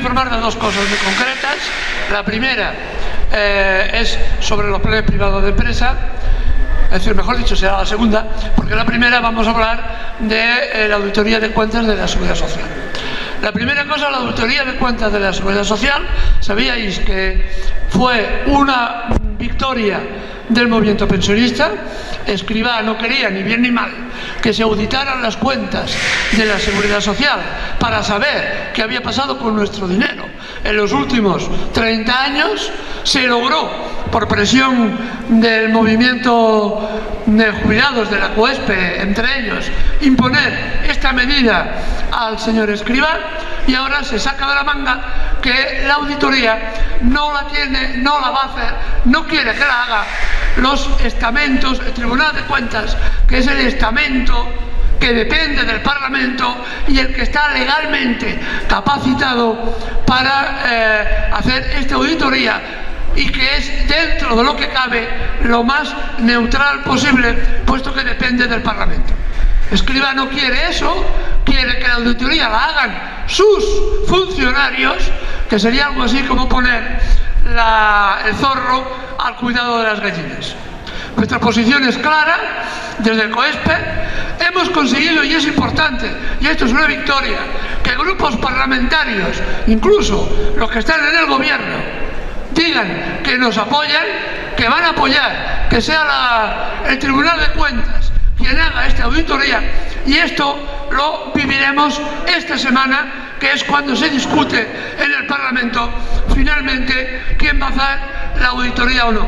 informar de dos cosas muy concretas. La primera es sobre los planes privados de empresa. Es decir, mejor dicho, será la segunda, porque la primera vamos a hablar de la auditoría de cuentas de la Seguridad Social. La primera cosa, la auditoría de cuentas de la Seguridad Social, sabíais que fue una victoria del movimiento pensionista. Escrivá no quería, ni bien ni mal, que se auditaran las cuentas de la Seguridad Social para saber qué había pasado con nuestro dinero. En los últimos 30 años se logró, por presión del movimiento de jubilados de la COESPE, entre ellos, imponer esta medida al señor Escrivá, y ahora se saca de la manga que la auditoría no la tiene, no la va a hacer, no quiere que la haga los estamentos, el Tribunal de Cuentas, que es el estamento que depende del Parlamento y el que está legalmente capacitado para hacer esta auditoría, y que es, dentro de lo que cabe, lo más neutral posible, puesto que depende del Parlamento. Escrivá no quiere eso, quiere que la auditoría la hagan sus funcionarios, que sería algo así como poner el zorro al cuidado de las gallinas. Nuestra posición es clara, desde el COESPE. Hemos conseguido, y es importante, y esto es una victoria, que grupos parlamentarios, incluso los que están en el gobierno, digan que nos apoyan, que van a apoyar que sea el Tribunal de Cuentas quien haga esta auditoría, y esto lo viviremos esta semana, que es cuando se discute en el Parlamento finalmente quién va a hacer la auditoría o no.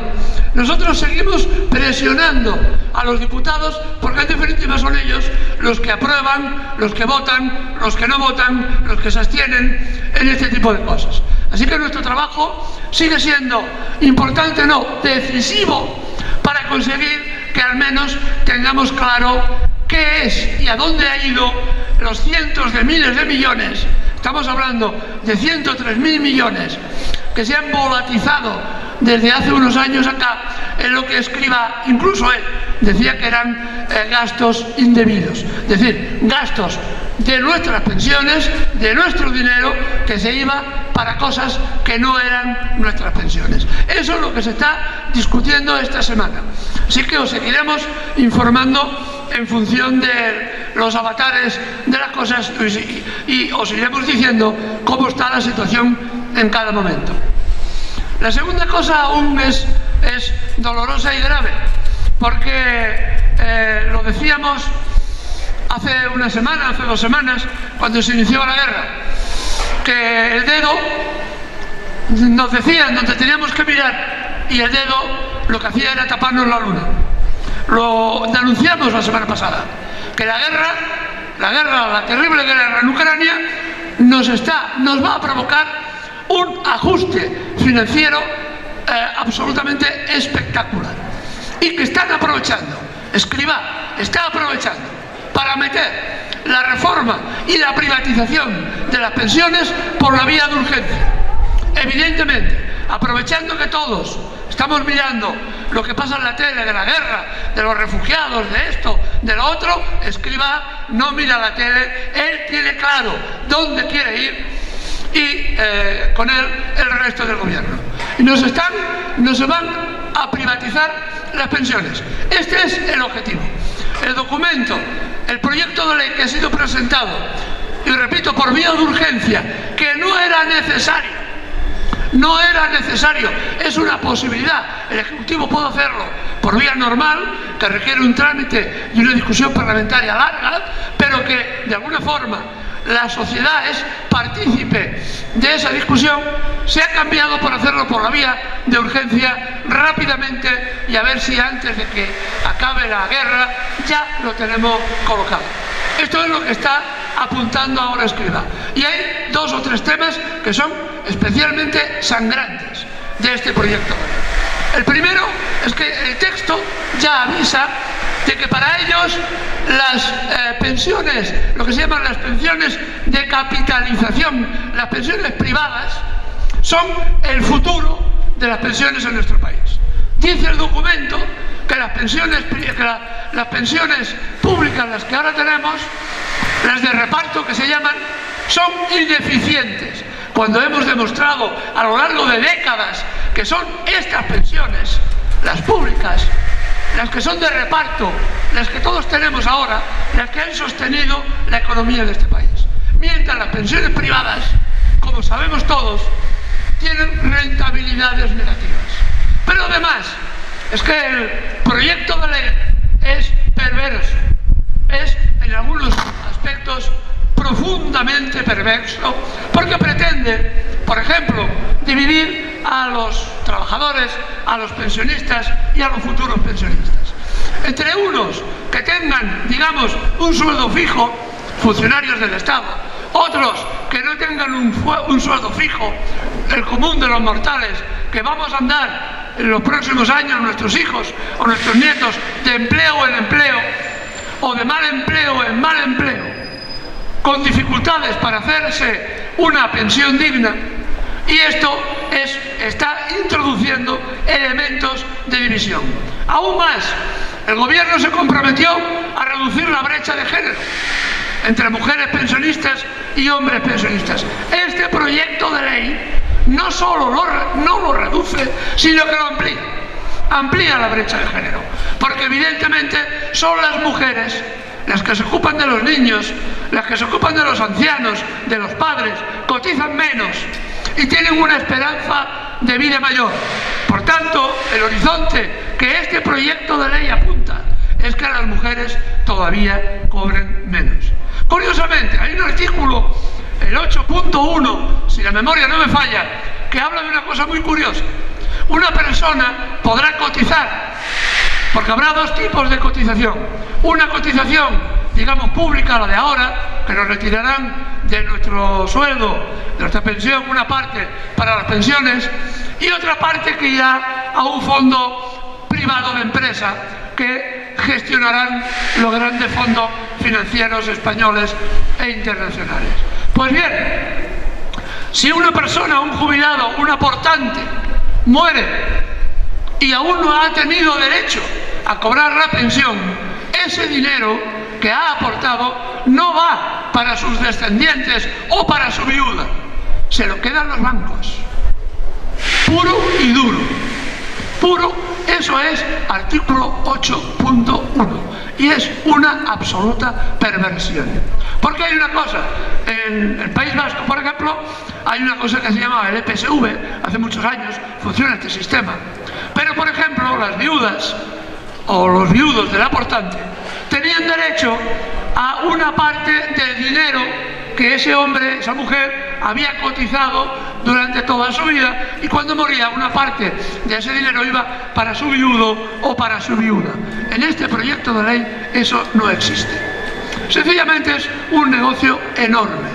Nosotros seguimos presionando a los diputados, porque en definitiva son ellos los que aprueban, los que votan, los que no votan, los que se abstienen en este tipo de cosas. Así que nuestro trabajo sigue siendo importante, no, decisivo, para conseguir que al menos tengamos claro qué es y a dónde ha ido los cientos de miles de millones. Estamos hablando de 103.000 millones que se han volatilizado desde hace unos años acá, en lo que Escrivá, incluso él, decía que eran gastos indebidos. Es decir, gastos de nuestras pensiones, de nuestro dinero, que se iba para cosas que no eran nuestras pensiones. Eso es lo que se está discutiendo esta semana. Así que os seguiremos informando en función de los avatares de las cosas, y os iremos diciendo cómo está la situación en cada momento. La segunda cosa aún es dolorosa y grave, porque lo decíamos hace una semana, hace 2 semanas, cuando se inició la guerra, que el dedo, nos decían dónde teníamos que mirar, y el dedo lo que hacía era taparnos la luna. Lo denunciamos la semana pasada, que la terrible guerra en Ucrania nos va a provocar un ajuste financiero absolutamente espectacular, y que están aprovechando, Escrivá está aprovechando para meter la reforma y la privatización de las pensiones por la vía de urgencia. Evidentemente, aprovechando que todos estamos mirando lo que pasa en la tele de la guerra, de los refugiados, de esto, de lo otro, Escrivá no mira la tele, él tiene claro dónde quiere ir, y con él el resto del gobierno. Y nos van a privatizar las pensiones. Este es el objetivo. El documento, el proyecto de ley que ha sido presentado, y repito, por vía de urgencia, que no era necesario, es una posibilidad, el Ejecutivo puede hacerlo por vía normal, que requiere un trámite y una discusión parlamentaria larga, pero que de alguna forma la sociedad es partícipe de esa discusión. Se ha cambiado por hacerlo por la vía de urgencia rápidamente, y a ver si antes de que acabe la guerra ya lo tenemos colocado. Esto es lo que está apuntando ahora Escrivá. Y hay 2 o 3 temas que son especialmente sangrantes de este proyecto. El primero es que el texto ya avisa de que para ellos las pensiones, lo que se llaman las pensiones de capitalización, las pensiones privadas, son el futuro de las pensiones en nuestro país. Dice el documento que las pensiones públicas, las que ahora tenemos, las de reparto que se llaman, son ineficientes, cuando hemos demostrado a lo largo de décadas que son estas pensiones, las públicas, las que son de reparto, las que todos tenemos ahora, las que han sostenido la economía de este país. Mientras las pensiones privadas, como sabemos todos, tienen rentabilidades negativas. Pero además, es que el proyecto de ley es perverso, es en algunos aspectos profundamente perverso, porque pretende, por ejemplo, dividir a los trabajadores, a los pensionistas y a los futuros pensionistas. Entre unos que tengan, digamos, un sueldo fijo, funcionarios del Estado, otros que no tengan un sueldo fijo, el común de los mortales, que vamos a andar en los próximos años nuestros hijos o nuestros nietos de empleo en empleo o de mal empleo en mal empleo, con dificultades para hacerse una pensión digna, y esto está introduciendo elementos de división. Aún más, el gobierno se comprometió a reducir la brecha de género entre mujeres pensionistas y hombres pensionistas. Este proyecto de ley no solo no lo reduce, sino que lo amplía la brecha de género, porque evidentemente son las mujeres las que se ocupan de los niños, las que se ocupan de los ancianos, de los padres, cotizan menos y tienen una esperanza de vida mayor. Por tanto, el horizonte que este proyecto de ley apunta es que las mujeres todavía cobren menos. Curiosamente, hay un artículo, el 8.1, si la memoria no me falla, que habla de una cosa muy curiosa. Una persona podrá cotizar, porque habrá dos tipos de cotización. Una cotización, digamos, pública, la de ahora, que nos retirarán de nuestro sueldo, de nuestra pensión, una parte para las pensiones, y otra parte que irá a un fondo privado de empresa que gestionarán los grandes fondos financieros españoles e internacionales. Pues bien, si una persona, un jubilado, un aportante, muere y aún no ha tenido derecho a cobrar la pensión, ese dinero que ha aportado no va para sus descendientes o para su viuda, se lo quedan los bancos. Puro y duro. Puro, eso es artículo 8.1, y es una absoluta perversión. Porque hay una cosa, en el País Vasco, por ejemplo, hay una cosa que se llamaba el EPSV, hace muchos años funciona este sistema, pero por ejemplo las viudas o los viudos del aportante tenían derecho a una parte del dinero que ese hombre, esa mujer, había cotizado durante toda su vida, y cuando moría una parte de ese dinero iba para su viudo o para su viuda. En este proyecto de ley eso no existe. Sencillamente es un negocio enorme,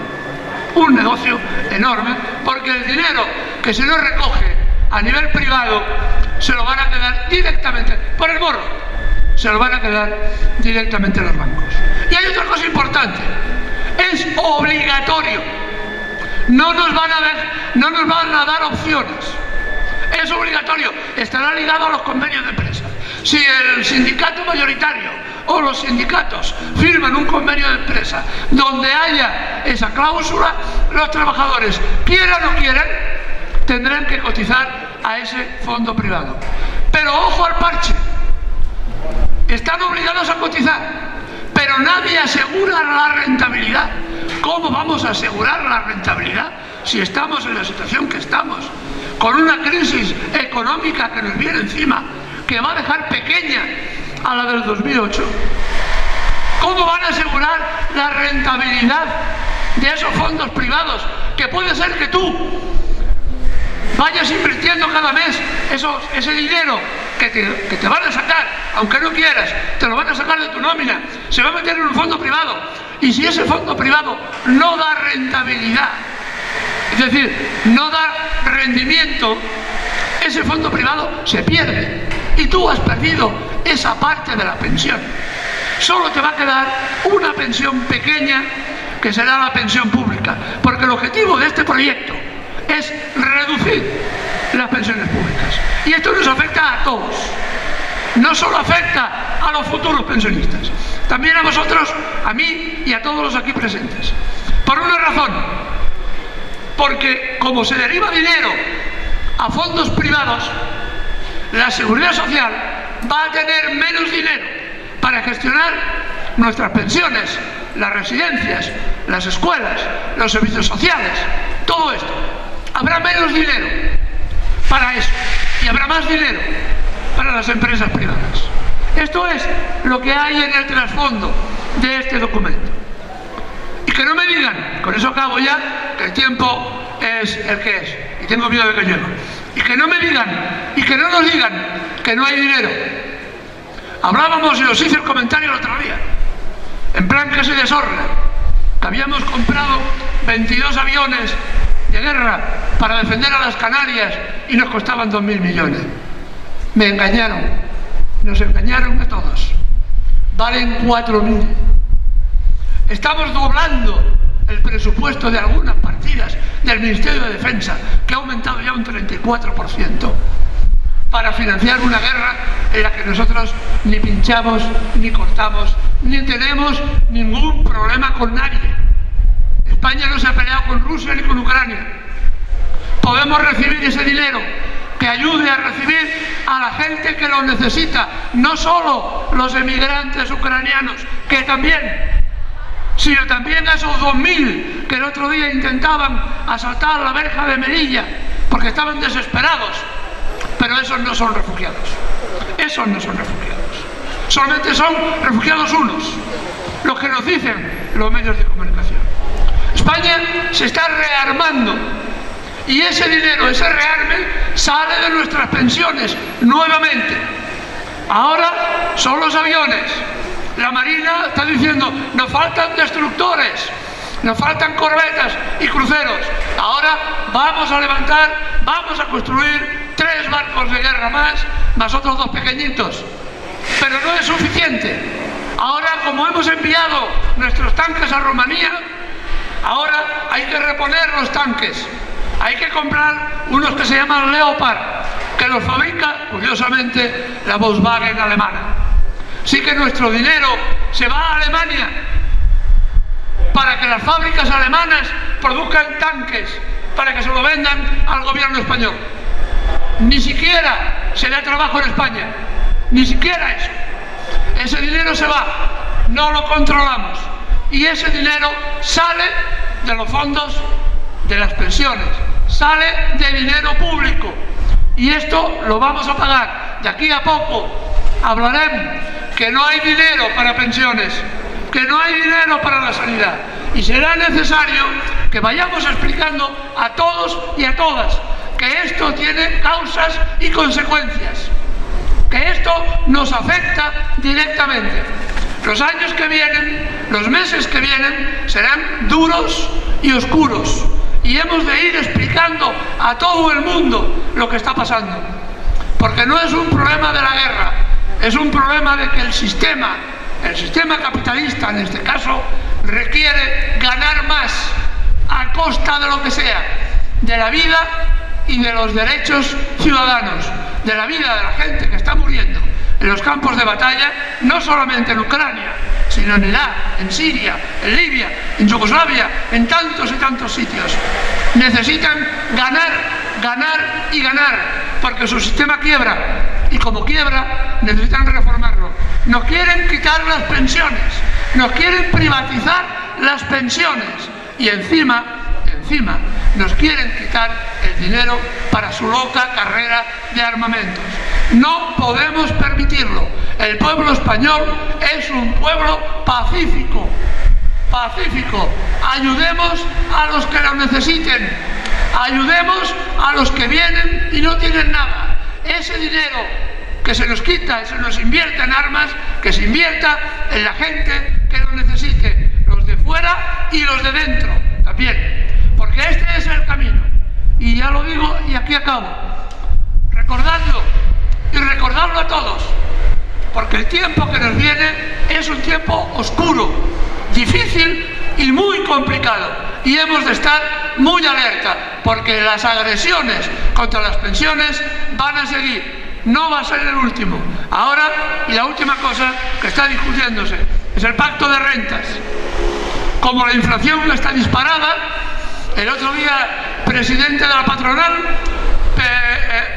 porque el dinero que se nos recoge a nivel privado se lo van a quedar directamente, por el morro, se lo van a quedar directamente los bancos. Y hay otra cosa importante, es obligatorio, no nos van a dar opciones, es obligatorio, estará ligado a los convenios de empresa. Si el sindicato mayoritario o los sindicatos firman un convenio de empresa donde haya esa cláusula, los trabajadores, quieran o no quieran, tendrán que cotizar a ese fondo privado. Pero ojo al parche, están obligados a cotizar, pero nadie asegura la rentabilidad. ¿Cómo vamos a asegurar la rentabilidad si estamos en la situación que estamos, con una crisis económica que nos viene encima, que va a dejar pequeña a la del 2008? ¿Cómo van a asegurar la rentabilidad de esos fondos privados? Que puede ser que tú vayas invirtiendo cada mes ese dinero que te van a sacar, aunque no quieras, te lo van a sacar de tu nómina, se va a meter en un fondo privado, y si ese fondo privado no da rentabilidad, es decir, no da rendimiento, ese fondo privado se pierde y tú has perdido esa parte de la pensión. Solo te va a quedar una pensión pequeña, que será la pensión pública, porque el objetivo de este proyecto es reducir las pensiones públicas. Y esto nos afecta a todos, no solo afecta a los futuros pensionistas, también a vosotros, a mí y a todos los aquí presentes. Por una razón, porque como se deriva dinero a fondos privados, la Seguridad Social va a tener menos dinero para gestionar nuestras pensiones, las residencias, las escuelas, los servicios sociales, todo esto. Habrá menos dinero para eso y habrá más dinero para las empresas privadas. Esto es lo que hay en el trasfondo de este documento. Y que no me digan, con eso acabo ya, que el tiempo es el que es y tengo miedo de que llueva. Y que no me digan, y que no nos digan que no hay dinero. Hablábamos y os hice el comentario el otro día, en plan casi de sorna, que habíamos comprado 22 aviones de guerra para defender a las Canarias y nos costaban 2.000 millones. Me engañaron, nos engañaron a todos. Valen 4.000. Estamos doblando el presupuesto de algunas partidas del Ministerio de Defensa, que ha aumentado ya un 34%, para financiar una guerra en la que nosotros ni pinchamos, ni cortamos, ni tenemos ningún problema con nadie. España no se ha peleado con Rusia ni con Ucrania. Podemos recibir ese dinero que ayude a recibir a la gente que lo necesita, no solo los emigrantes ucranianos, que también, sino también a esos 2.000 que el otro día intentaban asaltar la verja de Melilla porque estaban desesperados. Pero esos no son refugiados. Esos no son refugiados. Solamente son refugiados unos, los que nos dicen los medios de comunicación. España se está rearmando y ese dinero, ese rearme, sale de nuestras pensiones nuevamente. Ahora son los aviones. La Marina está diciendo, nos faltan destructores, nos faltan corbetas y cruceros. Ahora vamos a levantar, vamos a construir 3 barcos de guerra más otros 2 pequeñitos. Pero no es suficiente. Ahora, como hemos enviado nuestros tanques a Rumanía, ahora hay que reponer los tanques. Hay que comprar unos que se llaman Leopard, que los fabrica, curiosamente, la Volkswagen alemana. Sí que nuestro dinero se va a Alemania para que las fábricas alemanas produzcan tanques, para que se lo vendan al gobierno español. Ni siquiera se da trabajo en España, ni siquiera eso. Ese dinero se va, no lo controlamos, y ese dinero sale de los fondos de las pensiones, sale de dinero público, y esto lo vamos a pagar. De aquí a poco hablaremos que no hay dinero para pensiones, que no hay dinero para la sanidad, y será necesario que vayamos explicando a todos y a todas que esto tiene causas y consecuencias, que esto nos afecta directamente. Los años que vienen, los meses que vienen, serán duros y oscuros, y hemos de ir explicando a todo el mundo lo que está pasando, porque no es un problema de la guerra, es un problema de que el sistema capitalista, en este caso, requiere ganar más a costa de lo que sea, de la vida y de los derechos ciudadanos, de la vida de la gente que está muriendo en los campos de batalla, no solamente en Ucrania, sino en Irak, en Siria, en Libia, en Yugoslavia, en tantos y tantos sitios. Necesitan ganar, ganar y ganar, porque su sistema quiebra, y como quiebra, necesitan reformarlo. Nos quieren quitar las pensiones, nos quieren privatizar las pensiones, y encima nos quieren quitar el dinero para su loca carrera de armamentos. No podemos permitirlo. El pueblo español es un pueblo pacífico. Pacífico. Ayudemos a los que lo necesiten. Ayudemos a los que vienen y no tienen nada. Ese dinero que se nos quita y se nos invierte en armas, que se invierta en la gente que lo necesite. Los de fuera y los de dentro también. Porque este es el camino. Y ya lo digo y aquí acabo. Recordadlo y recordarlo a todos. Porque el tiempo que nos viene es un tiempo oscuro, difícil y muy complicado. Y hemos de estar muy alerta, porque las agresiones contra las pensiones van a seguir. No va a ser el último. Ahora, y la última cosa que está discutiéndose, es el pacto de rentas. Como la inflación está disparada, el otro día presidente de la patronal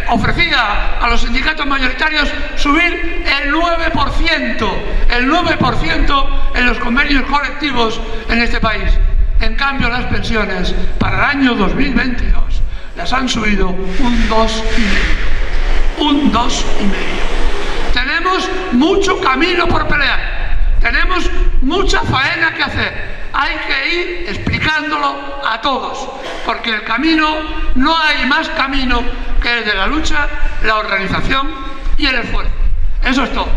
ofrecía a los sindicatos mayoritarios subir el 9% en los convenios colectivos en este país. En cambio, las pensiones para el año 2022 las han subido un 2,5%. Tenemos mucho camino por pelear, tenemos mucha faena que hacer. Hay que ir explicándolo a todos, porque el camino, no hay más camino que el de la lucha, la organización y el esfuerzo. Eso es todo.